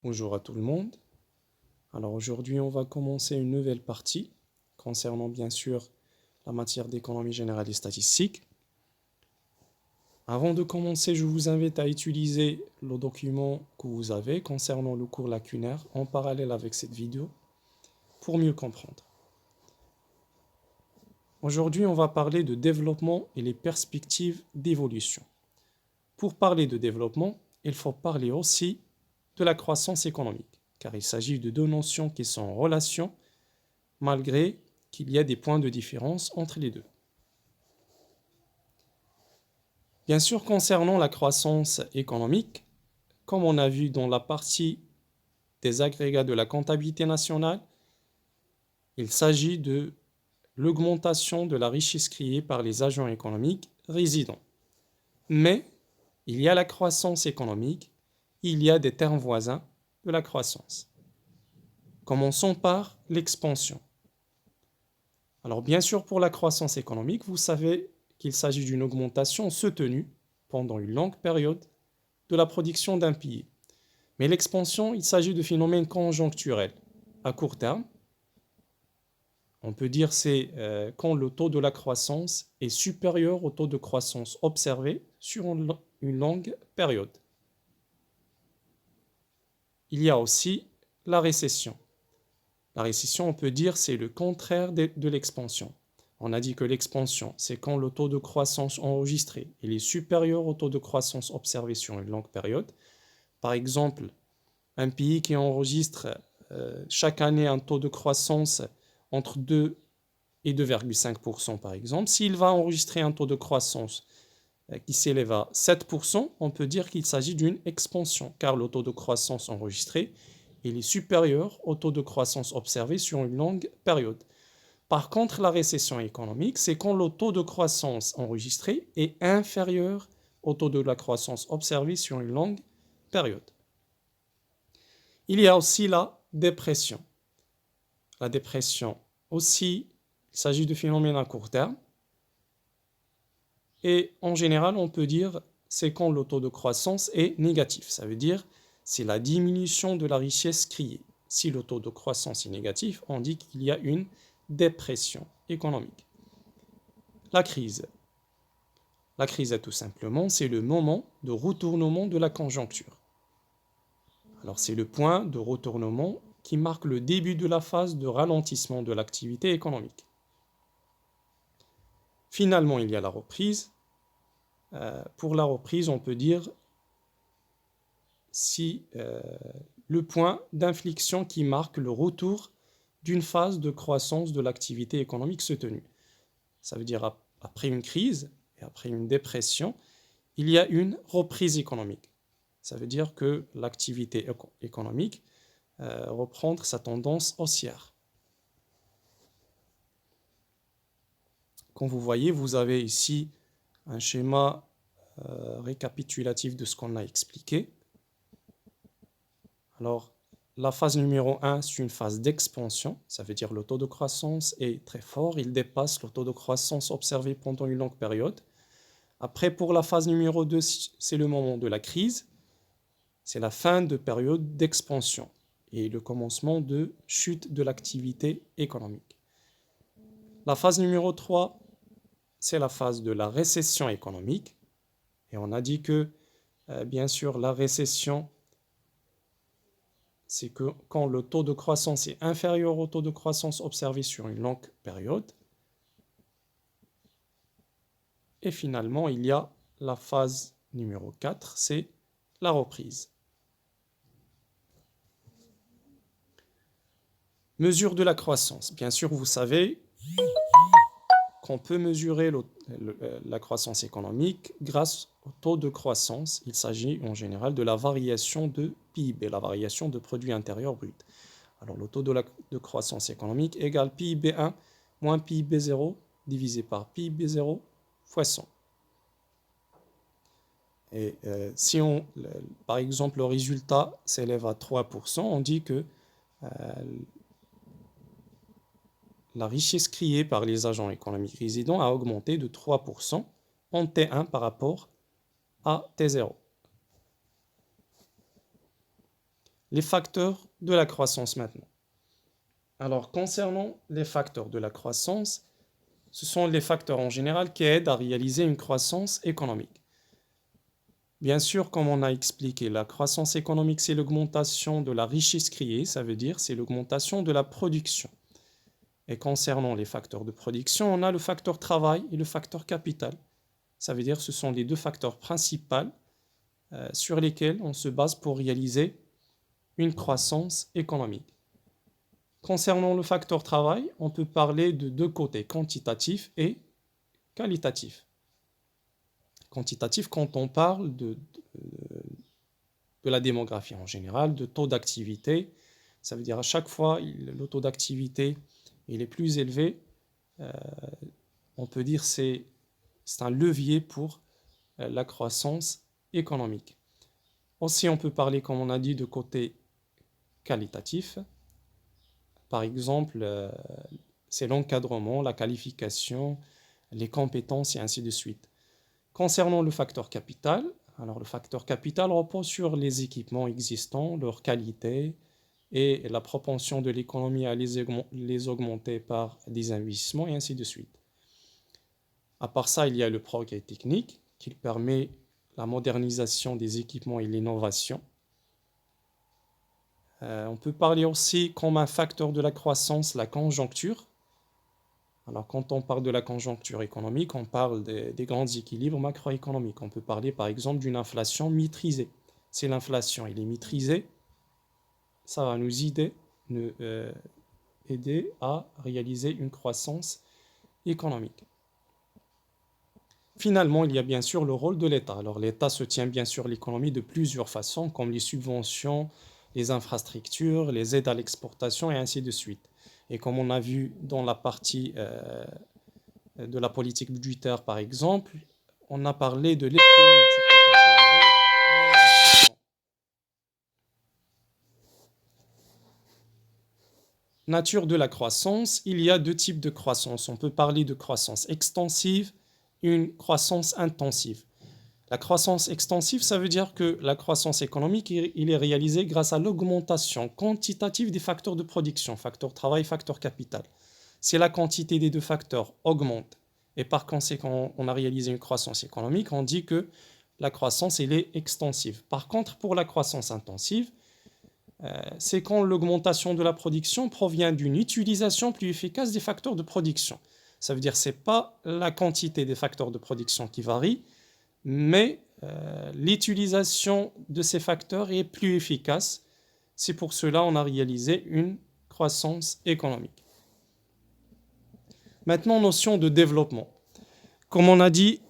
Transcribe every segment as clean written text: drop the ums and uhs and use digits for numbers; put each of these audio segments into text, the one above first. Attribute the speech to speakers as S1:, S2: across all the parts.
S1: Bonjour à tout le monde. Alors aujourd'hui, on va commencer une nouvelle partie concernant bien sûr la matière d'économie générale et statistique. Avant de commencer, je vous invite à utiliser le document que vous avez concernant le cours lacunaire en parallèle avec cette vidéo pour mieux comprendre. Aujourd'hui, on va parler de développement et les perspectives d'évolution. Pour parler de développement, il faut parler aussi de la croissance économique, car il s'agit de deux notions qui sont en relation, malgré qu'il y a des points de différence entre les deux. Bien sûr, concernant la croissance économique, comme on a vu dans la partie des agrégats de la comptabilité nationale, il s'agit de l'augmentation de la richesse créée par les agents économiques résidents. Mais il y a la croissance économique, il y a des termes voisins de la croissance. Commençons par l'expansion. Alors bien sûr, pour la croissance économique, vous savez qu'il s'agit d'une augmentation soutenue pendant une longue période de la production d'un pays. Mais l'expansion, il s'agit de phénomènes conjoncturels. À court terme, on peut dire c'est quand le taux de la croissance est supérieur au taux de croissance observé sur une longue période. Il y a aussi la récession. La récession, on peut dire, c'est le contraire de l'expansion. On a dit que l'expansion, c'est quand le taux de croissance enregistré il est supérieur au taux de croissance observé sur une longue période. Par exemple, un pays qui enregistre chaque année un taux de croissance entre 2 et 2,5% par exemple, s'il va enregistrer un taux de croissance qui s'élève à 7%, on peut dire qu'il s'agit d'une expansion, car le taux de croissance enregistré il est supérieur au taux de croissance observé sur une longue période. Par contre, la récession économique, c'est quand le taux de croissance enregistré est inférieur au taux de la croissance observée sur une longue période. Il y a aussi la dépression. La dépression aussi, il s'agit de phénomènes à court terme. Et en général, on peut dire c'est quand le taux de croissance est négatif. Ça veut dire c'est la diminution de la richesse créée. Si le taux de croissance est négatif, on dit qu'il y a une dépression économique. La crise. La crise, tout simplement, c'est le moment de retournement de la conjoncture. Alors, c'est le point de retournement qui marque le début de la phase de ralentissement de l'activité économique. Finalement, il y a la reprise. Pour la reprise, on peut dire si le point d'inflexion qui marque le retour d'une phase de croissance de l'activité économique soutenue. Ça veut dire après une crise et après une dépression, il y a une reprise économique. Ça veut dire que l'activité économique reprend sa tendance haussière. Comme vous voyez, vous avez ici un schéma récapitulatif de ce qu'on a expliqué. Alors, la phase numéro 1, c'est une phase d'expansion. Ça veut dire que le taux de croissance est très fort. Il dépasse le taux de croissance observé pendant une longue période. Après, pour la phase numéro 2, c'est le moment de la crise. C'est la fin de période d'expansion et le commencement de chute de l'activité économique. La phase numéro 3, c'est la phase de la récession économique. Et on a dit que, bien sûr, la récession, c'est que quand le taux de croissance est inférieur au taux de croissance observé sur une longue période. Et finalement, il y a la phase numéro 4, c'est la reprise. Mesure de la croissance. Bien sûr, vous savez qu'on peut mesurer la croissance économique grâce au taux de croissance. Il s'agit en général de la variation de PIB, la variation de produit intérieur brut. Alors le taux de croissance économique égale PIB 1 moins PIB 0 divisé par PIB 0 fois 100. Et si par exemple le résultat s'élève à 3%, on dit que la richesse créée par les agents économiques résidents a augmenté de 3% en T1 par rapport à T0. Les facteurs de la croissance maintenant. Alors, concernant les facteurs de la croissance, ce sont les facteurs en général qui aident à réaliser une croissance économique. Bien sûr, comme on a expliqué, la croissance économique, c'est l'augmentation de la richesse créée, ça veut dire c'est l'augmentation de la production. Et concernant les facteurs de production, on a le facteur travail et le facteur capital. Ça veut dire que ce sont les deux facteurs principaux sur lesquels on se base pour réaliser une croissance économique. Concernant le facteur travail, on peut parler de deux côtés, quantitatif et qualitatif. Quantitatif quand on parle de la démographie en général, de taux d'activité. Ça veut dire à chaque fois, le taux d'activité il est plus élevé. On peut dire que c'est un levier pour la croissance économique. Aussi, on peut parler, comme on a dit, de côté qualitatif. Par exemple, c'est l'encadrement, la qualification, les compétences et ainsi de suite. Concernant le facteur capital, alors le facteur capital repose sur les équipements existants, leur qualité et la propension de l'économie à les augmenter par des investissements et ainsi de suite. À part ça, il y a le progrès technique qui permet la modernisation des équipements et l'innovation. On peut parler aussi comme un facteur de la croissance, la conjoncture. Alors, quand on parle de la conjoncture économique, on parle des grands équilibres macroéconomiques. On peut parler par exemple d'une inflation maîtrisée. Si l'inflation est maîtrisée, ça va nous aider à réaliser une croissance économique. Finalement, il y a bien sûr le rôle de l'État. Alors, l'État soutient bien sûr l'économie de plusieurs façons, comme les subventions, les infrastructures, les aides à l'exportation et ainsi de suite. Et comme on a vu dans la partie de la politique budgétaire, par exemple, on a parlé de l'effet multiplicateur de l'investissement. Nature de la croissance, il y a deux types de croissance. On peut parler de croissance extensive et une croissance intensive. La croissance extensive, ça veut dire que la croissance économique, il est réalisé grâce à l'augmentation quantitative des facteurs de production, facteur travail, facteur capital. Si la quantité des deux facteurs augmente et par conséquent on a réalisé une croissance économique, on dit que la croissance elle est extensive. Par contre, pour la croissance intensive, c'est quand l'augmentation de la production provient d'une utilisation plus efficace des facteurs de production. Ça veut dire que ce n'est pas la quantité des facteurs de production qui varie, mais l'utilisation de ces facteurs est plus efficace. C'est pour cela qu'on a réalisé une croissance économique. Maintenant, notion de développement. Comme on a dit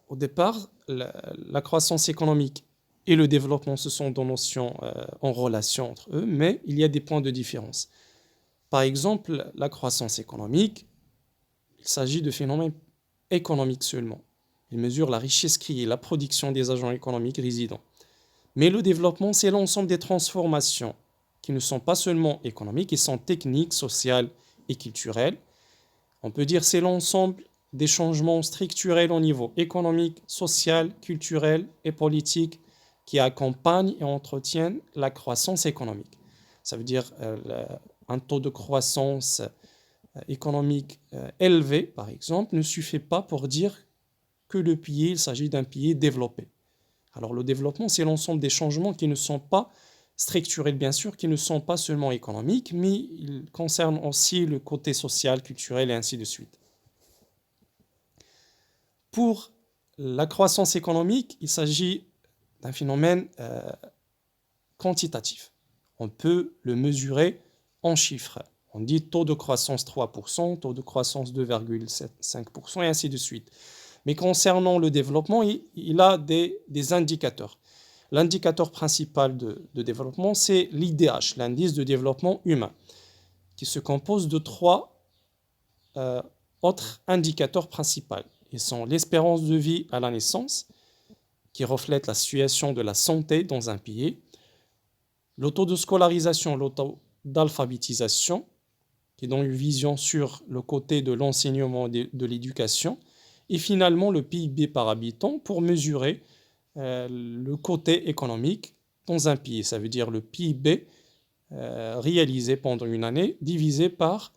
S1: au départ, la croissance économique et le développement, ce sont des notions en relation entre eux, mais il y a des points de différence. Par exemple, la croissance économique, il s'agit de phénomènes économiques seulement. Il mesure la richesse créée, la production des agents économiques résidents. Mais le développement, c'est l'ensemble des transformations qui ne sont pas seulement économiques, qui sont techniques, sociales et culturelles. On peut dire que c'est l'ensemble des changements structurels au niveau économique, social, culturel et politique qui accompagnent et entretiennent la croissance économique. Ça veut dire un taux de croissance économique élevé, par exemple, ne suffit pas pour dire que le pays, il s'agit d'un pays développé. Alors le développement, c'est l'ensemble des changements qui ne sont pas structurels, bien sûr, qui ne sont pas seulement économiques, mais ils concernent aussi le côté social, culturel et ainsi de suite. Pour la croissance économique, il s'agit d'un phénomène quantitatif. On peut le mesurer en chiffres. On dit taux de croissance 3%, taux de croissance 2,5% et ainsi de suite. Mais concernant le développement, il a des indicateurs. L'indicateur principal de développement, c'est l'IDH, l'indice de développement humain, qui se compose de trois autres indicateurs principaux. Ils sont l'espérance de vie à la naissance, qui reflète la situation de la santé dans un pays, le taux de scolarisation, le taux d'alphabétisation, qui donne une vision sur le côté de l'enseignement de l'éducation, et finalement le PIB par habitant pour mesurer le côté économique dans un pays. Ça veut dire le PIB réalisé pendant une année divisé par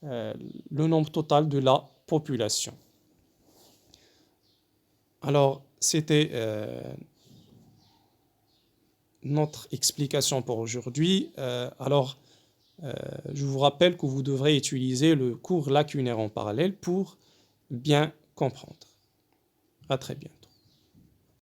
S1: le nombre total de la population. Alors, c'était notre explication pour aujourd'hui. Je vous rappelle que vous devrez utiliser le cours lacunaire en parallèle pour bien comprendre. À très bientôt.